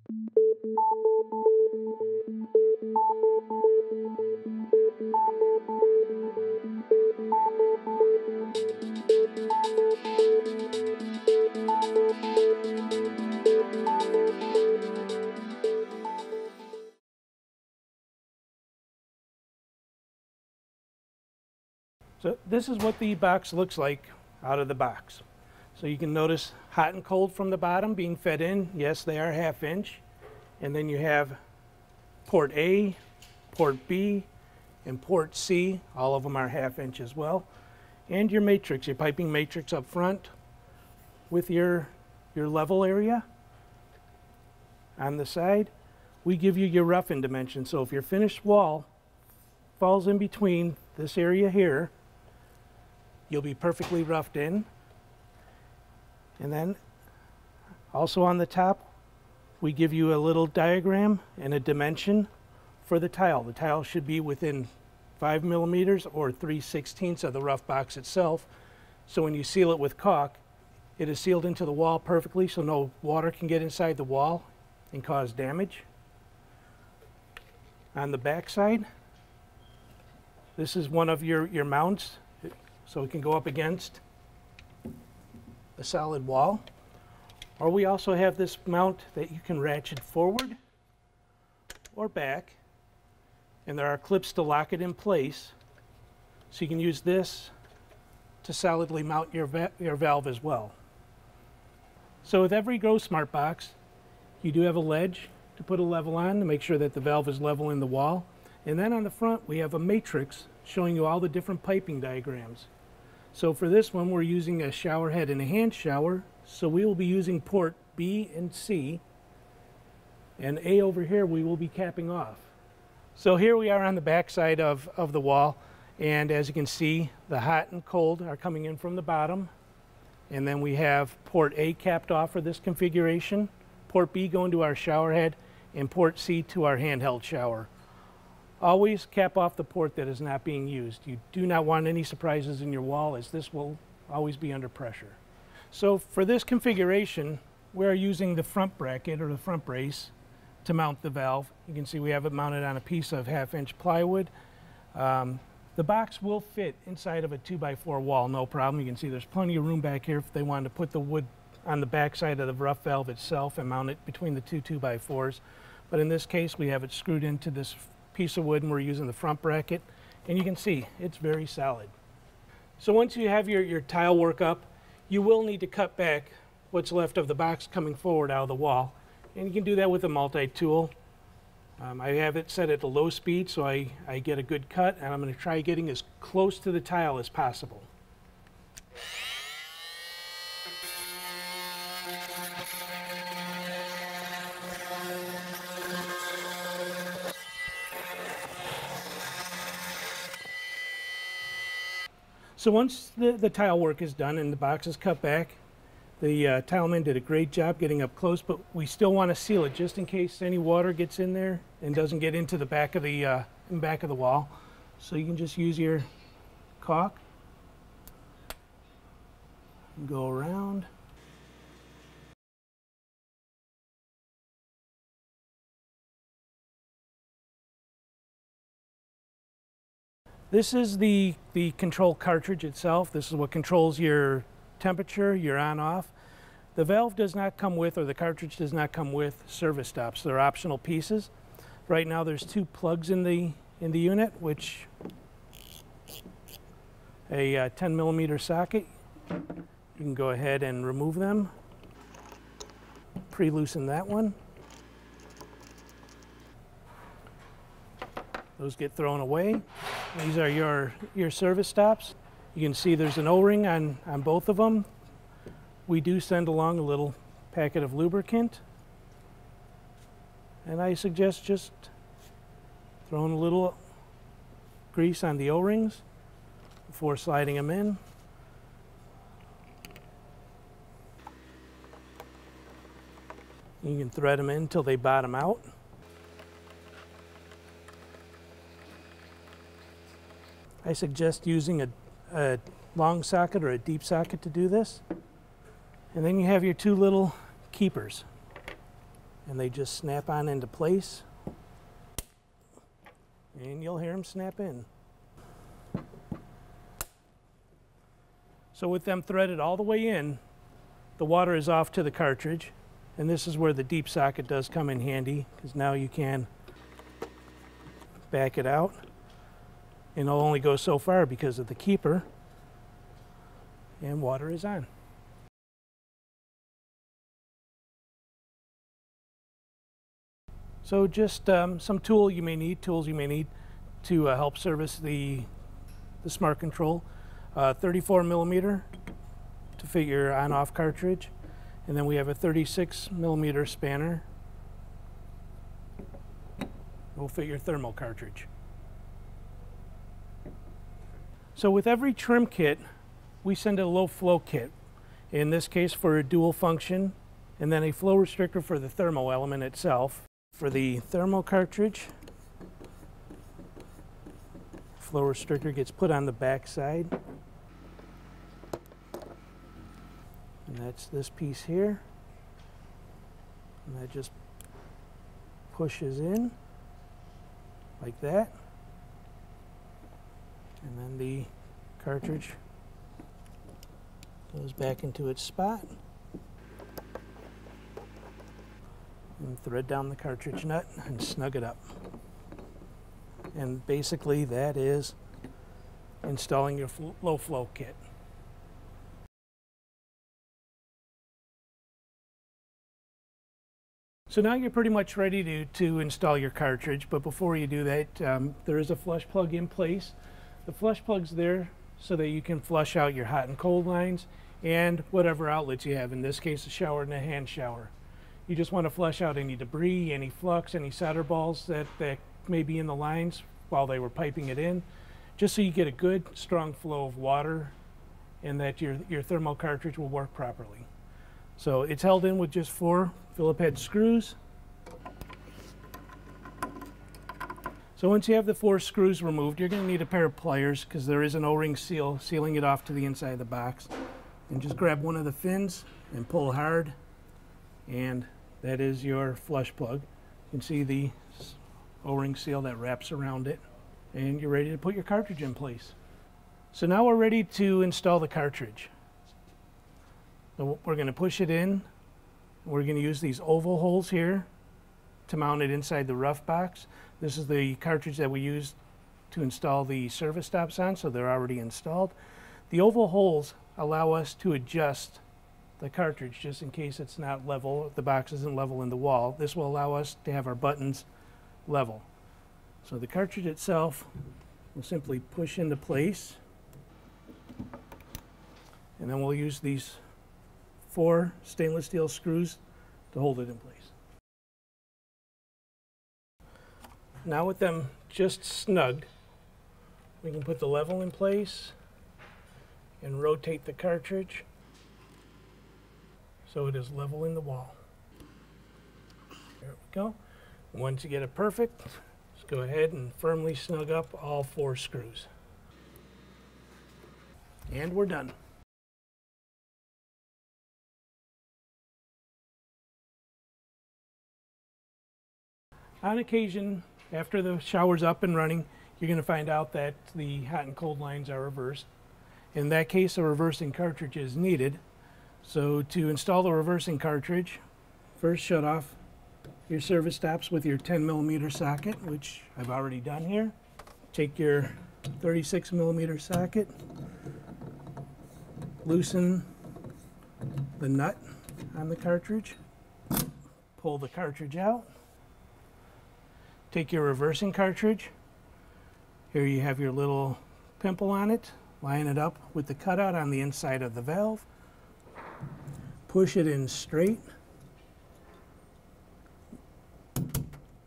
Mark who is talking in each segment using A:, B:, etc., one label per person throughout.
A: So this is what the box looks like out of the box. So you can notice hot and cold from the bottom being fed in. Yes, they are 1/2 inch. And then you have port A, port B, and port C. All of them are 1/2 inch as well. And your matrix, your piping matrix up front with your level area. On the side, we give you your rough-in dimension. So if your finished wall falls in between this area here, you'll be perfectly roughed in. And then also on the top, we give you a little diagram and a dimension for the tile. The tile should be within 5 millimeters or 3/16 of the rough box itself. So when you seal it with caulk, it is sealed into the wall perfectly so no water can get inside the wall and cause damage. On the back side, this is one of your mounts, so it can go up against a solid wall. Or we also have this mount that you can ratchet forward or back, and there are clips to lock it in place, so you can use this to solidly mount your valve as well. So with every GROHE SmartBox, you do have a ledge to put a level on to make sure that the valve is level in the wall. And then on the front, we have a matrix showing you all the different piping diagrams. So for this one, we're using a shower head and a hand shower. So we will be using port B and C. And A over here, we will be capping off. So here we are on the back side of the wall. And as you can see, the hot and cold are coming in from the bottom. And then we have port A capped off for this configuration, port B going to our shower head, and port C to our handheld shower. Always cap off the port that is not being used. You do not want any surprises in your wall, as this will always be under pressure. So for this configuration, we're using the front bracket or the front brace to mount the valve. You can see we have it mounted on a piece of 1/2 inch plywood. The box will fit inside of a 2x4 wall, no problem. You can see there's plenty of room back here if they wanted to put the wood on the back side of the rough valve itself and mount it between the two 2x4s. But in this case, we have it screwed into this piece of wood, and we're using the front bracket, and you can see it's very solid. So once you have your tile work up, you will need to cut back what's left of the box coming forward out of the wall, and you can do that with a multi-tool. I have it set at a low speed so I get a good cut, and I'm going to try getting as close to the tile as possible. So once the tile work is done and the box is cut back, the tileman did a great job getting up close, but we still want to seal it just in case any water gets in there and doesn't get into the back of the wall. So you can just use your caulk and go around. This is the control cartridge itself. This is what controls your temperature, your on-off. The valve does not come with, or the cartridge does not come with, service stops. They're optional pieces. Right now there's 2 plugs in the unit, which a 10 millimeter socket. You can go ahead and remove them. Pre-loosen that one. Those get thrown away. These are your service stops. You can see there's an O-ring on both of them. We do send along a little packet of lubricant. And I suggest just throwing a little grease on the O-rings before sliding them in. You can thread them in until they bottom out. I suggest using a long socket or a deep socket to do this. And then you have your 2 little keepers. and they just snap on into place, and you'll hear them snap in. So with them threaded all the way in, the water is off to the cartridge, and this is where the deep socket does come in handy, because now you can back it out, and it'll only go so far because of the keeper, and water is on. So just some tools you may need to help service the SmartControl. 34 millimeter to fit your on-off cartridge, and then we have a 36 millimeter spanner. Will fit your thermal cartridge. So with every trim kit, we send a low flow kit. In this case for a dual function, and then a flow restrictor for the thermal element itself. For the thermal cartridge, flow restrictor gets put on the back side. And that's this piece here. And that just pushes in like that. And then the cartridge goes back into its spot. And thread down the cartridge nut and snug it up. And basically that is installing your low flow kit. So now you're pretty much ready to install your cartridge, but before you do that, there is a flush plug in place. The flush plug's there so that you can flush out your hot and cold lines and whatever outlets you have, in this case a shower and a hand shower. You just want to flush out any debris, any flux, any solder balls that may be in the lines while they were piping it in, just so you get a good strong flow of water and that your thermal cartridge will work properly. So it's held in with just 4 Phillip head screws. So once you have the 4 screws removed, you're going to need a pair of pliers because there is an O-ring seal sealing it off to the inside of the box. And just grab one of the fins and pull hard, and that is your flush plug. You can see the O-ring seal that wraps around it, and you're ready to put your cartridge in place. So now we're ready to install the cartridge. So we're going to push it in. We're going to use these oval holes here to mount it inside the rough box. This is the cartridge that we used to install the service stops on, so they're already installed. The oval holes allow us to adjust the cartridge just in case it's not level, the box isn't level in the wall. This will allow us to have our buttons level. So the cartridge itself will simply push into place, and then we'll use these 4 stainless steel screws to hold it in place. Now with them just snugged, we can put the level in place and rotate the cartridge so it is level in the wall. There we go. And once you get it perfect, just go ahead and firmly snug up all 4 screws. And we're done. On occasion, after the shower's up and running, you're going to find out that the hot and cold lines are reversed. In that case, a reversing cartridge is needed. So to install the reversing cartridge, first shut off your service stops with your 10 millimeter socket, which I've already done here. Take your 36 millimeter socket, loosen the nut on the cartridge, pull the cartridge out. Take your reversing cartridge. Here you have your little pimple on it. Line it up with the cutout on the inside of the valve. Push it in straight.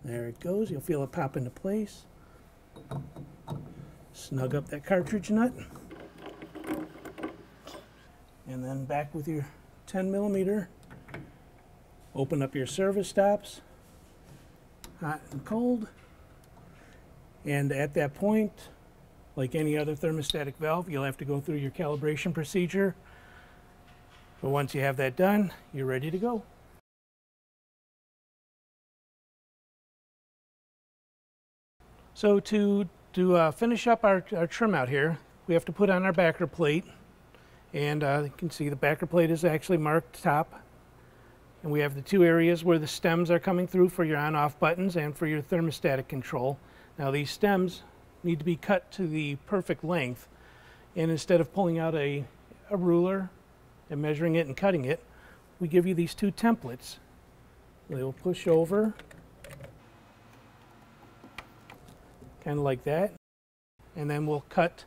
A: There it goes. You'll feel it pop into place. Snug up that cartridge nut. And then back with your 10 millimeter. Open up your service stops. Hot and cold, and at that point, like any other thermostatic valve, you'll have to go through your calibration procedure, but once you have that done, you're ready to go. So to finish up our trim out here, we have to put on our backer plate. And you can see the backer plate is actually marked top. And we have the two areas where the stems are coming through for your on-off buttons and for your thermostatic control. Now these stems need to be cut to the perfect length. And instead of pulling out a ruler and measuring it and cutting it, we give you these two templates. They will push over, kind of like that. And then we'll cut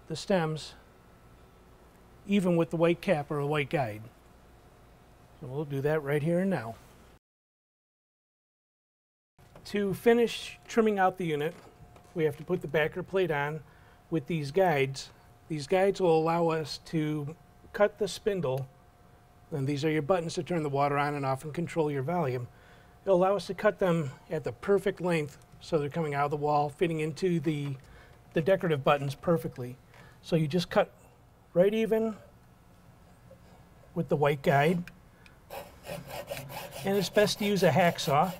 A: the stems even with the white cap or the white guide. So we'll do that right here and now. To finish trimming out the unit, we have to put the backer plate on with these guides. These guides will allow us to cut the spindle, and these are your buttons to turn the water on and off and control your volume. It'll allow us to cut them at the perfect length so they're coming out of the wall, fitting into the decorative buttons perfectly. So you just cut right even with the white guide. And it's best to use a hacksaw,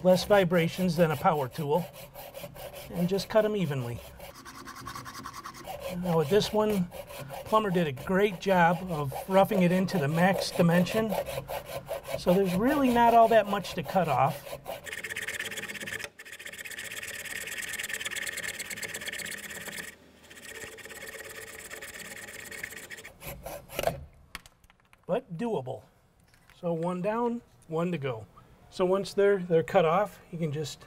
A: less vibrations than a power tool, and just cut them evenly. Now with this one, Plumber did a great job of roughing it into the max dimension, so there's really not all that much to cut off. But doable. So one down, one to go. So once they're cut off, you can just...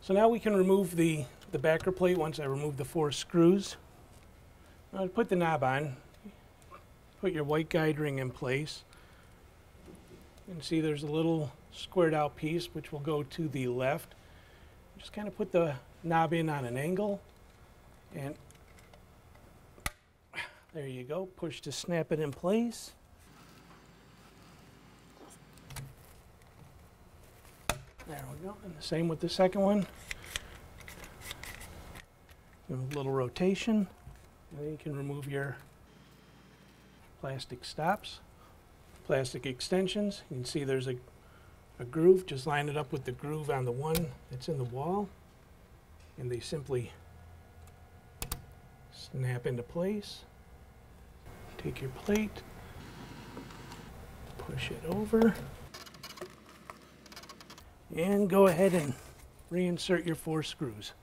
A: So now we can remove the backer plate once I remove the 4 screws. Now to put the knob on, put your white guide ring in place. You can see there's a little squared out piece which will go to the left. Just kind of put the knob in on an angle, and there you go. Push to snap it in place. There we go. And the same with the second one. Give it a little rotation. And then you can remove your plastic stops, plastic extensions. You can see there's a groove. Just line it up with the groove on the one that's in the wall. And they simply snap into place. Take your plate, push it over, and go ahead and reinsert your 4 screws.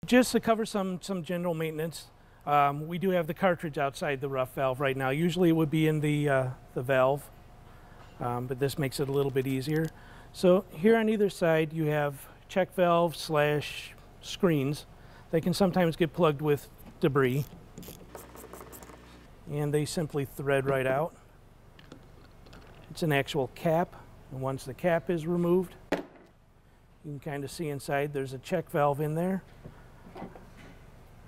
A: Just to cover some general maintenance, we do have the cartridge outside the rough valve right now. Usually it would be in the valve, but this makes it a little bit easier. So here on either side you have check valve / screens. They can sometimes get plugged with debris, and they simply thread right out. It's an actual cap, and once the cap is removed, you can kind of see inside there's a check valve in there.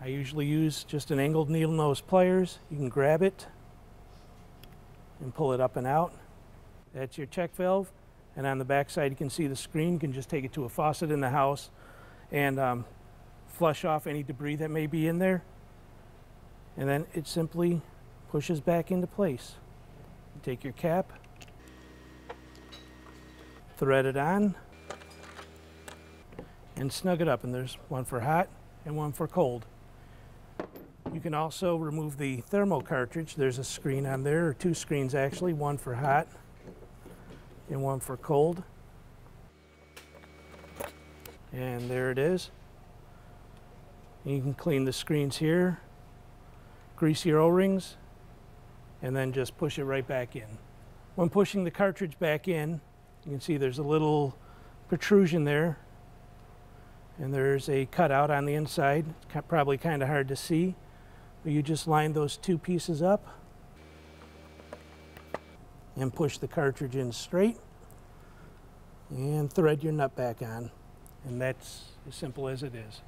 A: I usually use just an angled needle nose pliers. You can grab it and pull it up and out. That's your check valve. And on the back side you can see the screen. You can just take it to a faucet in the house and flush off any debris that may be in there. And then it simply pushes back into place. You take your cap, thread it on, and snug it up. And there's one for hot and one for cold. You can also remove the thermo cartridge. There's a screen on there, or 2 screens actually, one for hot and one for cold. And there it is. And you can clean the screens here, grease your O-rings, and then just push it right back in. When pushing the cartridge back in, you can see there's a little protrusion there, and there's a cutout on the inside. It's probably kind of hard to see, but you just line those 2 pieces up and push the cartridge in straight and thread your nut back on, and that's as simple as it is.